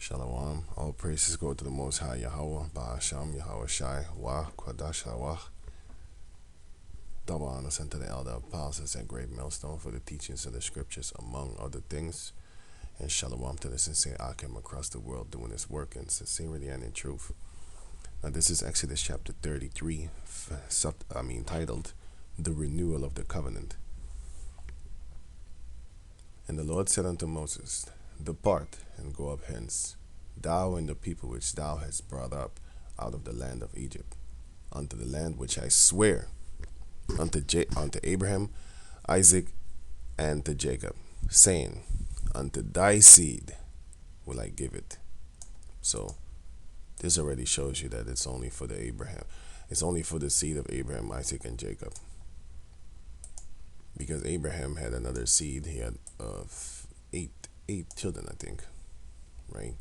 Shalom. All praises go to the Most High Yahawah, Ba'asham, Yahweh Shai, Wah, Kwadash, Wah. Double honors unto the elder apostles and great millstone for the teachings of the scriptures, among other things. And shalom to the sincere Akim across the world doing his work in sincerity and in truth. Now, this is Exodus chapter 33, titled The Renewal of the Covenant. And the Lord said unto Moses, Depart and go up hence, thou and the people which thou hast brought up out of the land of Egypt, unto the land which I swear unto Abraham, Isaac, and to Jacob, saying, Unto thy seed will I give it. So this already shows you that it's only for it's only for the seed of Abraham, Isaac, and Jacob. Because Abraham had another seed, he had eight children, I think, right?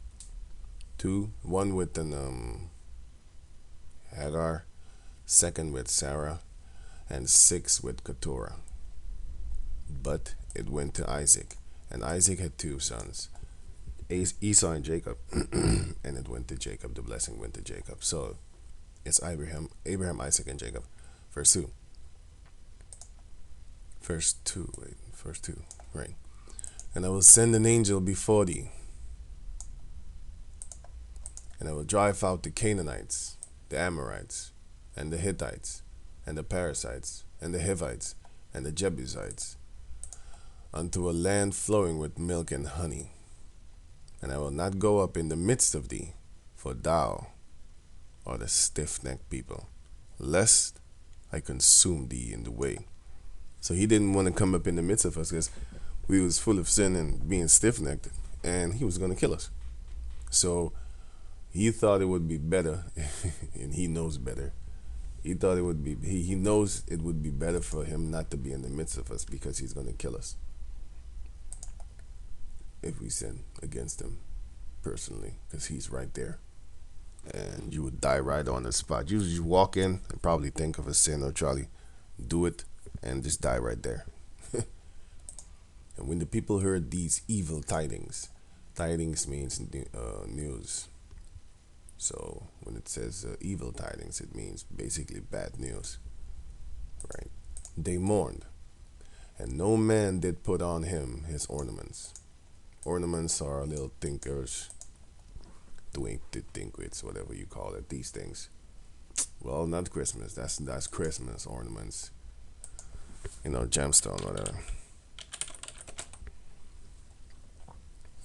One with Hagar, second with Sarah, and 6 with Keturah. But it went to Isaac, and Isaac had 2 sons, Esau and Jacob, and it went to Jacob. The blessing went to Jacob. So it's Abraham, Isaac, and Jacob. Verse 2. Verse 2, right? And I will send an angel before thee, and I will drive out the Canaanites, the Amorites, and the Hittites, and the Perizzites, and the Hivites, and the Jebusites, unto a land flowing with milk and honey. And I will not go up in the midst of thee, for thou art a stiff-necked people, lest I consume thee in the way. So he didn't want to come up in the midst of us because we was full of sin and being stiff-necked, and he was going to kill us. So he thought it would be better, and he knows better. He thought it would be, he knows it would be better for him not to be in the midst of us because he's going to kill us if we sin against him personally, because he's right there. And you would die right on the spot. You walk in and probably think of a sin or Charlie, do it, and just die right there. And when the people heard these evil tidings means news. So when it says evil tidings, it means basically bad news, right? They mourned, and no man did put on him his ornaments. Ornaments are little thinkers, tinkwits, whatever you call it, these things. Well, not Christmas. That's Christmas ornaments. Gemstone, whatever.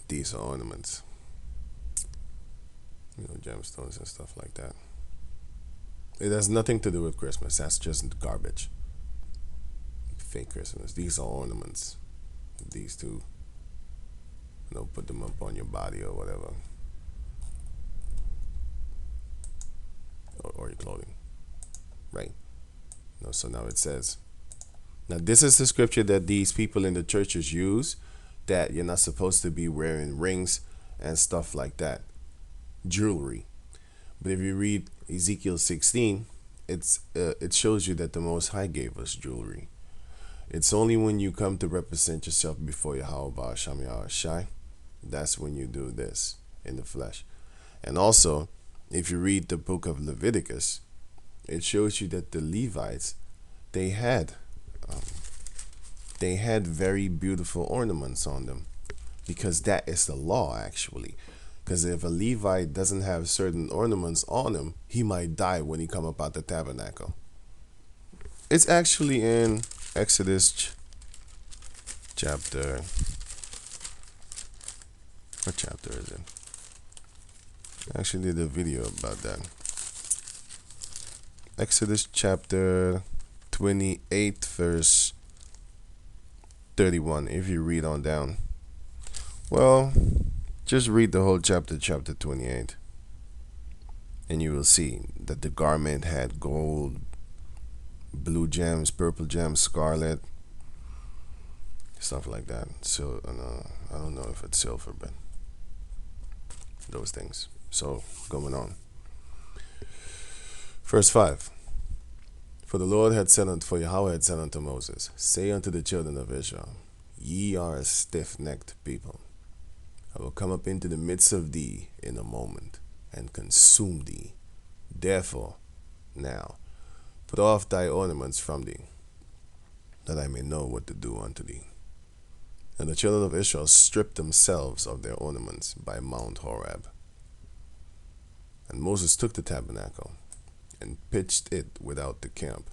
These are ornaments. Gemstones and stuff like that. It has nothing to do with Christmas. That's just garbage. Fake Christmas. These are ornaments. These two. Put them up on your body or whatever. Or your clothing. Right? So now it says. Now this is the scripture that these people in the churches use, that you're not supposed to be wearing rings and stuff like that. Jewelry. But if you read Ezekiel 16, it shows you that the Most High gave us jewelry. It's only when you come to represent yourself before Yahawah, Ba'asham, Yahweh Shai, that's when you do this in the flesh. And also, if you read the book of Leviticus, it shows you that the Levites, they had very beautiful ornaments on them, because that is the law, actually. Because if a Levite doesn't have certain ornaments on him, he might die when he come up out the tabernacle. It's actually in Exodus chapter. What chapter is it? I actually did a video about that. Exodus chapter 28, verse 31. If you read on down. Well, just read the whole chapter 28, and you will see that the garment had gold, blue gems, purple gems, scarlet, stuff like that. So I don't know if it's silver, but those things. So going on. Verse 5. For Yahawah had said unto Moses, Say unto the children of Israel, Ye are a stiff-necked people. I will come up into the midst of thee in a moment, and consume thee. Therefore, now, put off thy ornaments from thee, that I may know what to do unto thee. And the children of Israel stripped themselves of their ornaments by Mount Horeb. And Moses took the tabernacle and pitched it without the camp.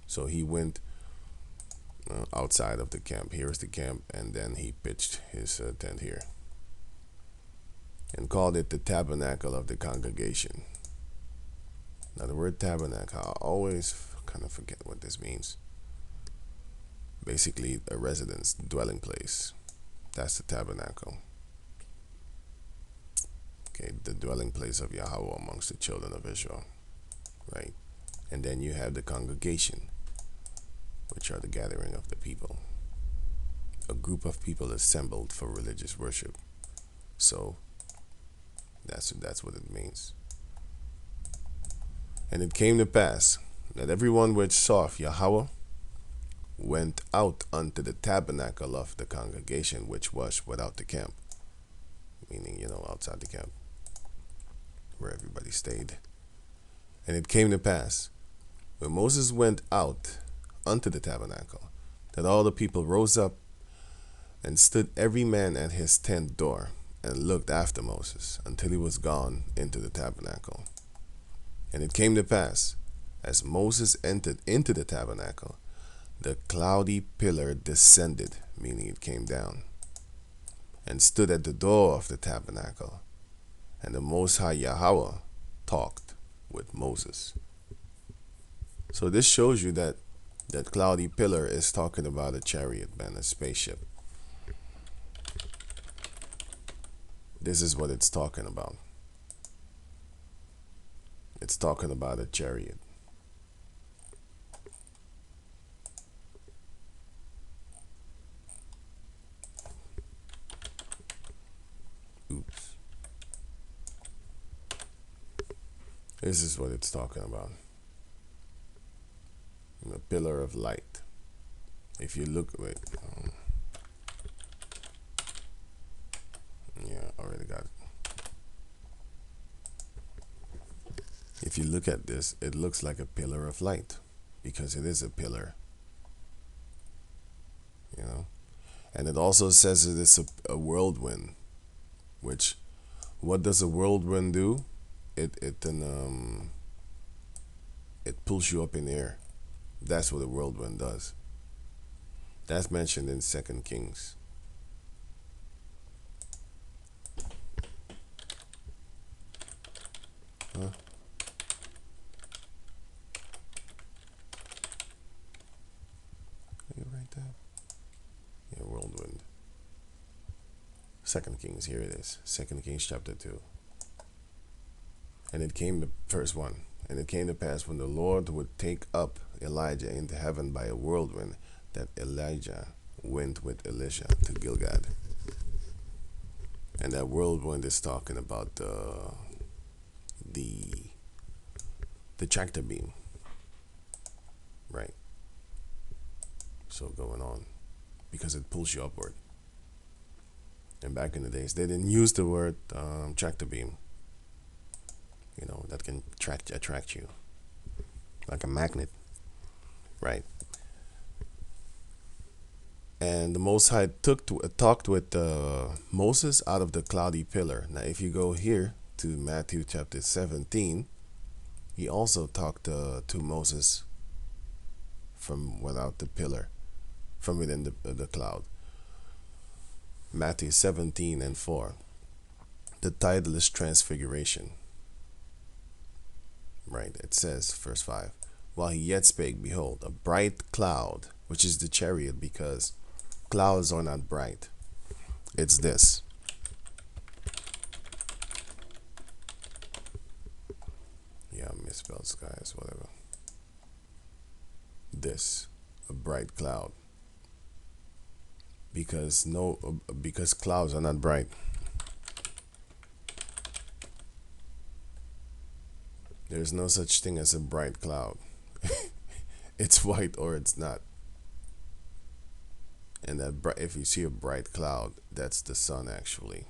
So he went outside of the camp. Here is the camp, and then he pitched his tent here, and called it the tabernacle of the congregation. Now, the word tabernacle, I always kind of forget what this means. Basically, a residence, dwelling place. That's the tabernacle. Okay, the dwelling place of Yahawah amongst the children of Israel, right? And then you have the congregation, which are the gathering of the people. A group of people assembled for religious worship. So, that's what it means. And it came to pass that everyone which sought Yahawah went out unto the tabernacle of the congregation, which was without the camp. Meaning, outside the camp, where everybody stayed. And it came to pass, when Moses went out unto the tabernacle, that all the people rose up and stood every man at his tent door, and looked after Moses until he was gone into the tabernacle. And it came to pass, as Moses entered into the tabernacle, the cloudy pillar descended, meaning it came down, and stood at the door of the tabernacle. And the Most High Yahawah talked with Moses. So this shows you that that cloudy pillar is talking about a chariot, man, a spaceship. This is what it's talking about. It's talking about a chariot. Oops. This is what it's talking about. The pillar of light. If you look, wait. Yeah, already got it. If you look at this, it looks like a pillar of light, because it is a pillar. And it also says that it's a whirlwind, which, what does a whirlwind do? It pulls you up in the air. That's what a whirlwind does. That's mentioned in 2 Kings. Huh? Are you right there? Yeah, whirlwind. 2 Kings, here it is. 2 Kings chapter 2. And it came to verse 1. And it came to pass, when the Lord would take up Elijah into heaven by a whirlwind, that Elijah went with Elisha to Gilgad. And that whirlwind is talking about the tractor beam, right? So going on, because it pulls you upward. And back in the days, they didn't use the word tractor beam. That can attract you like a magnet, right? And the Most High talked with Moses out of the cloudy pillar. Now, if you go here to Matthew chapter 17, he also talked to Moses from without the pillar, from within the cloud. Matthew 17 and 4. The title is Transfiguration. Right, it says, verse 5, while he yet spake, behold, a bright cloud, which is the chariot, because clouds are not bright. It's this. Yeah, I misspelled skies, whatever. This, a bright cloud. Because clouds are not bright. There's no such thing as a bright cloud. It's white or it's not. And if you see a bright cloud, that's the sun actually.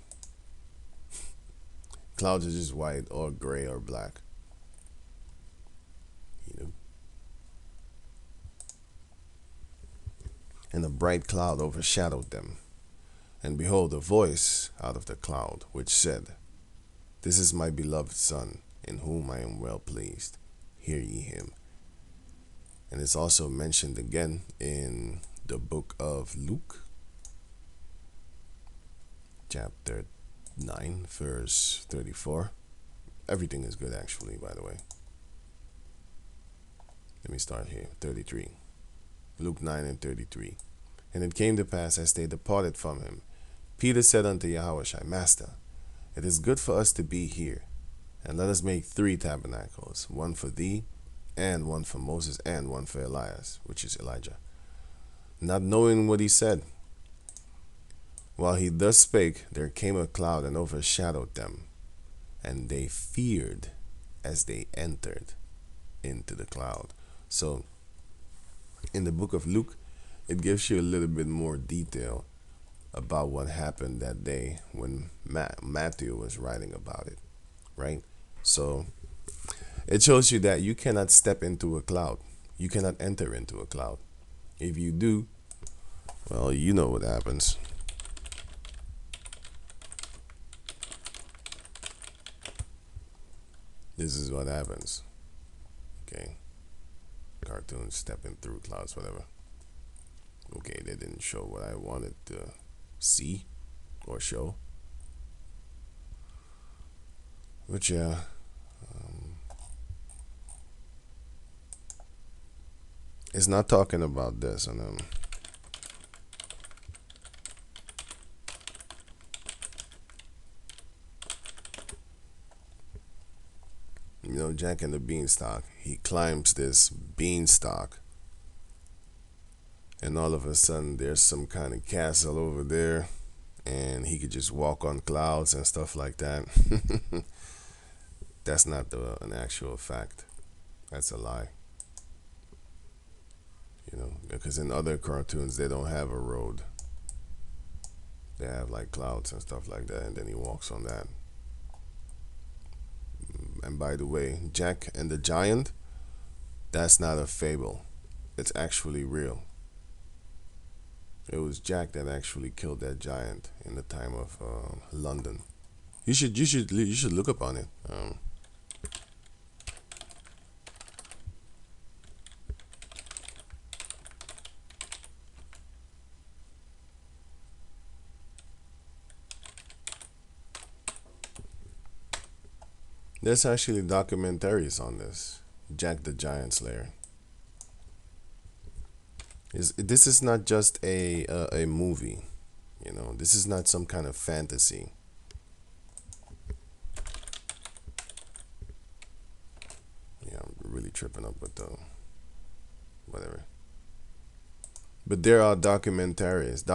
clouds are just white or gray or black. You know? And a bright cloud overshadowed them. And behold, a voice out of the cloud, which said, This is my beloved Son, in whom I am well pleased. Hear ye him. And it's also mentioned again in the book of Luke, chapter 9, verse 34. Everything is good, actually, by the way. Let me start here. 33. Luke 9 and 33. And it came to pass, as they departed from him, Peter said unto Yahawah, Master, it is good for us to be here, and let us make 3 tabernacles, one for thee, and one for Moses, and one for Elias, which is Elijah. Not knowing what he said. While he thus spake, there came a cloud and overshadowed them, and they feared as they entered into the cloud. So, in the book of Luke, it gives you a little bit more detail about what happened that day when Matthew was writing about it, right? So, it shows you that you cannot step into a cloud. You cannot enter into a cloud. If you do, well, you know what happens. This is what happens. Okay. Cartoons stepping through clouds, whatever. Okay, they didn't show what I wanted to see or show. But yeah. It's not talking about this. And you know, Jack and the Beanstalk, he climbs this beanstalk, and all of a sudden there's some kind of castle over there, and he could just walk on clouds and stuff like that. That's not an actual fact. That's a lie. You know, because in other cartoons they don't have a road. They have like clouds and stuff like that, and then he walks on that. And by the way, Jack and the Giant, that's not a fable. It's actually real. It was Jack that actually killed that giant in the time of London. You should look up on it. There's actually documentaries on this. Jack the Giant Slayer. This is not just a movie, you know. This is not some kind of fantasy. Yeah, I'm really tripping up with the whatever. But there are documentaries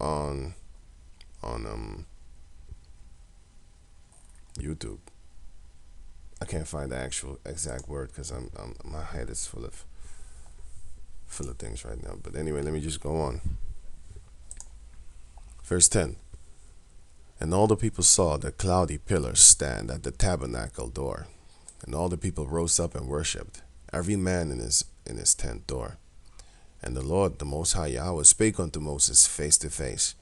on YouTube. I can't find the actual exact word because I'm my head is full of things right now. But anyway, let me just go on. Verse 10. And all the people saw the cloudy pillar stand at the tabernacle door, and all the people rose up and worshipped, every man in his tent door. And the Lord, the Most High Yahawah, spake unto Moses face to face,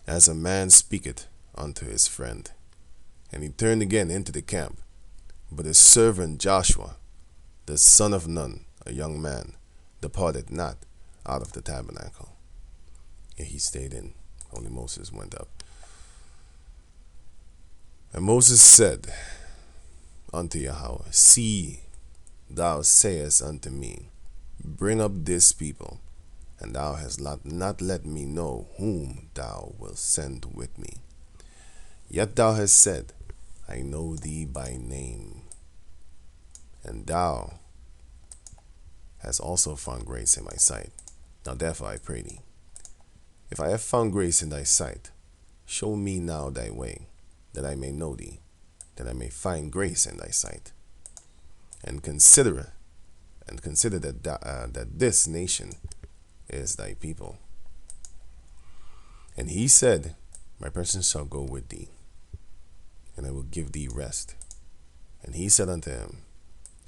as a man speaketh unto his friend. And he turned again into the camp. But his servant Joshua, the son of Nun, a young man, departed not out of the tabernacle. And he stayed in. Only Moses went up. And Moses said unto Yahawah, See, thou sayest unto me, Bring up this people, and thou hast not let me know whom thou wilt send with me. Yet thou hast said, I know thee by name, and thou hast also found grace in my sight. Now therefore I pray thee, if I have found grace in thy sight, show me now thy way, that I may know thee, that I may find grace in thy sight. And consider that this nation is thy people. And he said, My presence shall go with thee, will give thee rest. And he said unto him,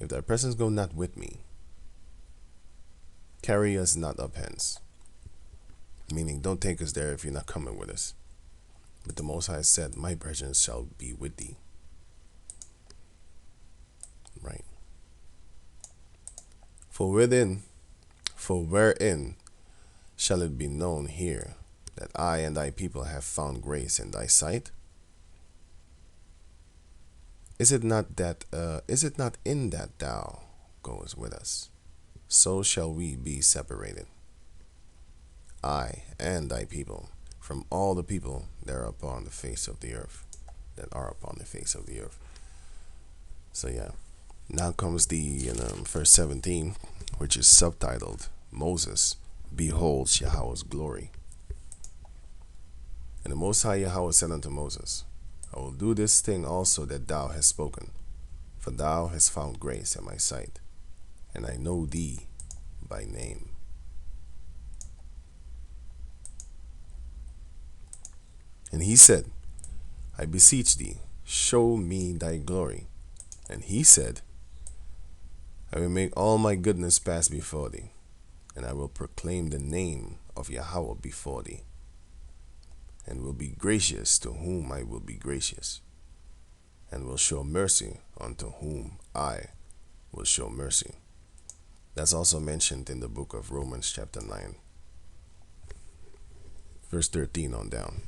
If thy presence go not with me, carry us not up hence. Meaning, don't take us there if you're not coming with us. But the Most High said, My presence shall be with thee. Right. For wherein shall it be known here that I and thy people have found grace in thy sight? Is it not in that thou goest with us? So shall we be separated, I and thy people, from all the people that are upon the face of the earth. So yeah, now comes the verse 17, which is subtitled Moses beholds Yahawah's glory. And the Most High Yahawah said unto Moses, I will do this thing also that thou hast spoken, for thou hast found grace in my sight, and I know thee by name. And he said, I beseech thee, show me thy glory. And he said, I will make all my goodness pass before thee, and I will proclaim the name of Yahawah before thee, and will be gracious to whom I will be gracious, and will show mercy unto whom I will show mercy. That's also mentioned in the book of Romans chapter 9, verse 13 on down.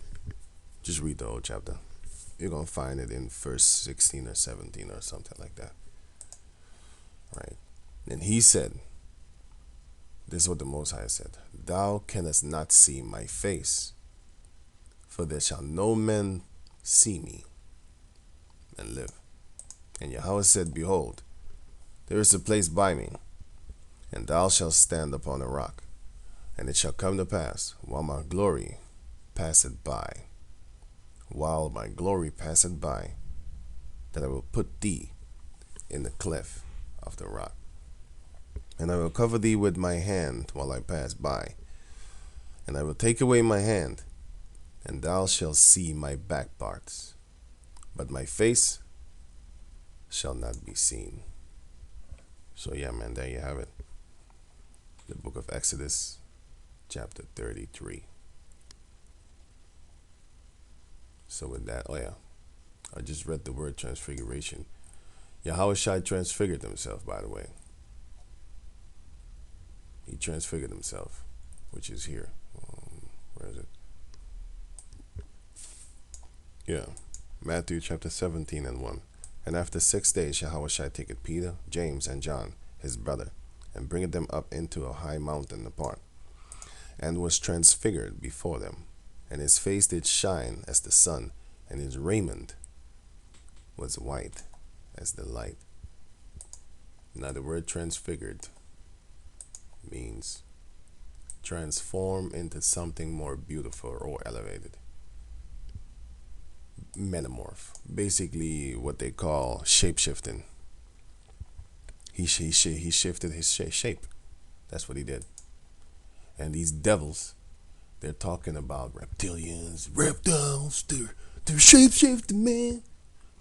Just read the whole chapter. You're going to find it in verse 16 or 17 or something like that. Right. And he said, this is what the Most High said, Thou canst not see my face, for there shall no man see me and live. And Yahawah said, Behold, there is a place by me, and thou shalt stand upon a rock. And it shall come to pass, while my glory passeth by, that I will put thee in the cleft of the rock. And I will cover thee with my hand while I pass by. And I will take away my hand, and thou shalt see my back parts, but my face shall not be seen. So yeah, man, there you have it. The book of Exodus, chapter 33. So with that, I just read the word transfiguration. Yahawah transfigured himself, by the way. He transfigured himself, which is here. Where is it? Yeah, Matthew chapter 17 and 1. And after 6 days Yahawah taketh Peter, James, and John, his brother, and bringeth them up into a high mountain apart, and was transfigured before them. And his face did shine as the sun, and his raiment was white as the light. Now the word transfigured means transform into something more beautiful or elevated. Metamorph. Basically what they call shape-shifting. He shifted his shape. That's what he did. And these devils, they're talking about reptilians, reptiles, they're shape-shifting, man.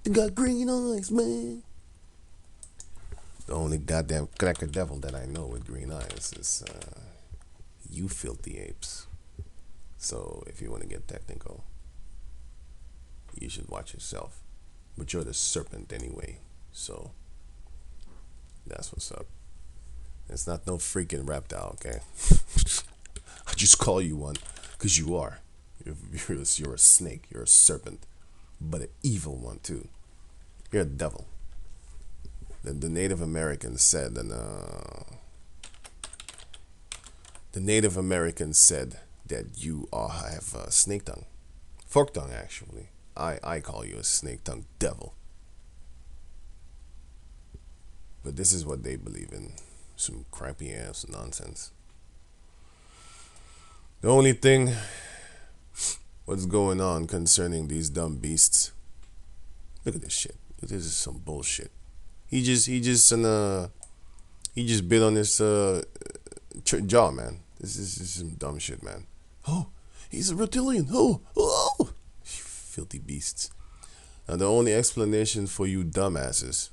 They got green eyes, man. The only goddamn cracker devil that I know with green eyes is you filthy apes. So if you want to get technical, you should watch yourself. But you're the serpent anyway, so that's what's up. It's not no freaking reptile, okay? I just call you one because you are. You're a snake. You're a serpent, but an evil one too. You're a devil. The Native Americans said, that you have snake tongue, fork tongue. Actually, I call you a snake tongue devil. But this is what they believe in. Some crappy ass nonsense. The only thing what's going on concerning these dumb beasts. Look at this shit. This is some bullshit. He just bit on his jaw, man. This is some dumb shit, man. Oh, he's a reptilian. Oh, filthy beasts. Now, the only explanation for you dumbasses,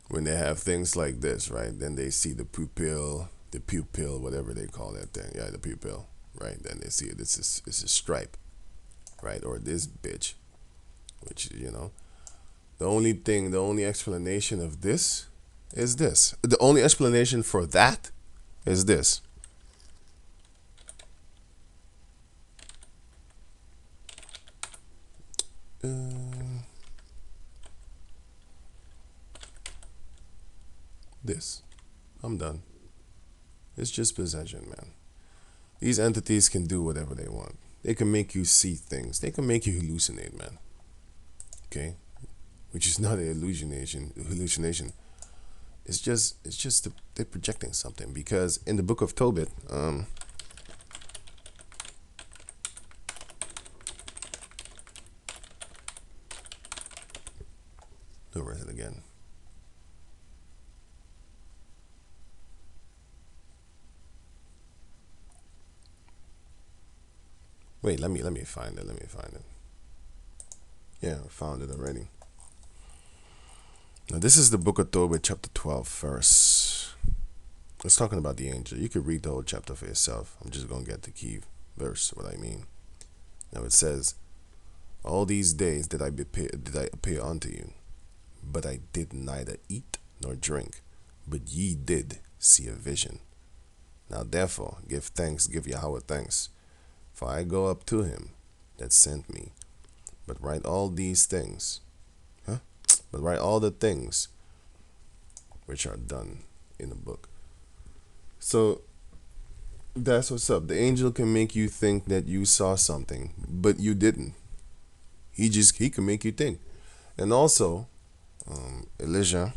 when they have things like this, right? Then they see the pupil, whatever they call that thing. Yeah, the pupil, right? Then they see it. It's a stripe, right? Or this bitch, which, the only explanation of this is this. The only explanation for that is this. This. I'm done. It's just possession, man. These entities can do whatever they want. They can make you see things. They can make you hallucinate, man. Okay? Which is not an hallucination. It's just they're projecting something, because in the book of Tobit, where is it again? Wait, let me find it. Let me find it. Yeah, I found it already. Now, this is the book of Tobit, chapter 12, verse. It's talking about the angel. You could read the whole chapter for yourself. I'm just going to get the key verse, what I mean. Now, it says, all these days did I appear unto you, but I did neither eat nor drink, but ye did see a vision. Now, therefore, give Yahawah thanks, for I go up to him that sent me. But write all these things, but write all the things which are done in the book. So that's what's up. The angel can make you think that you saw something, but you didn't. He can make you think. And also, Elijah,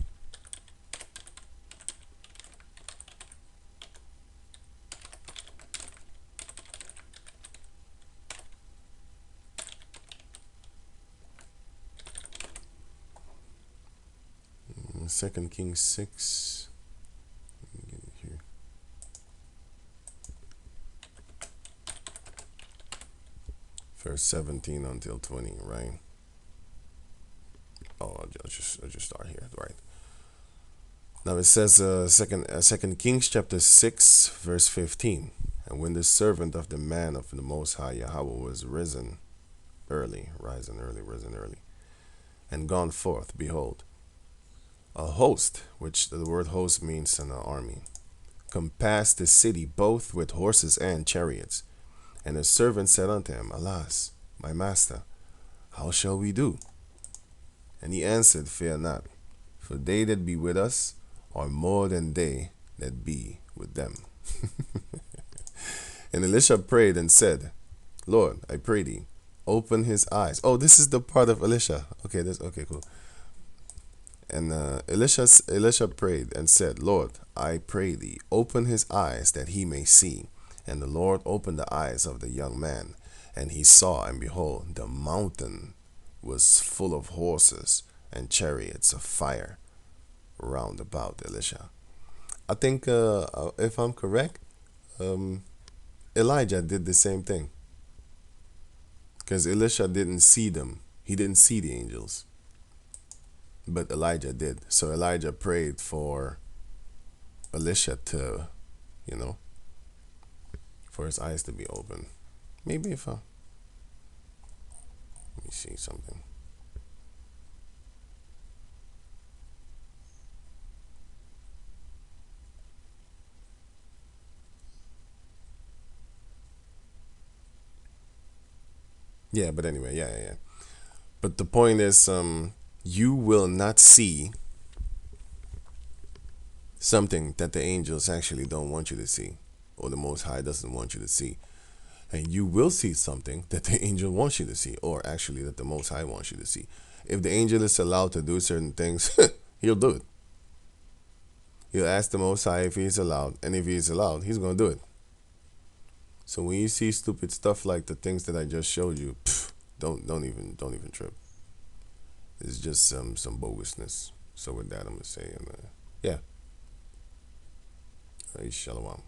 2 Kings 6. Let me get it here. Verse 17 until 20, right? Oh, I'll just start here, right? Now it says, Second Kings chapter 6, verse 15. And when the servant of the man of the Most High Yahawah was risen early, and gone forth, behold, a host, which the word host means an army, compassed the city both with horses and chariots. And the servant said unto him, Alas, my master, how shall we do? And he answered, Fear not, for they that be with us are more than they that be with them. And Elisha prayed and said, Lord, I pray thee, open his eyes. Oh, this is the part of Elisha. Okay, cool. And Elisha prayed and said, Lord, I pray thee, open his eyes that he may see. And the Lord opened the eyes of the young man, and he saw, and behold, the mountain was full of horses and chariots of fire round about Elisha. I think, if I'm correct, Elijah did the same thing. Because Elisha didn't see them. He didn't see the angels. But Elijah did. So Elijah prayed for Elisha to, for his eyes to be open. Maybe let me see something. Yeah, but anyway, yeah. But the point is, you will not see something that the angels actually don't want you to see, or the Most High doesn't want you to see. And you will see something that the angel wants you to see, or actually that the Most High wants you to see. If the angel is allowed to do certain things, he'll do it. He'll ask the Most High if he's allowed, and if he's allowed, he's going to do it. So when you see stupid stuff like the things that I just showed you, don't even trip. It's just some bogusness. So with that, I'm gonna say, yeah, Shalom.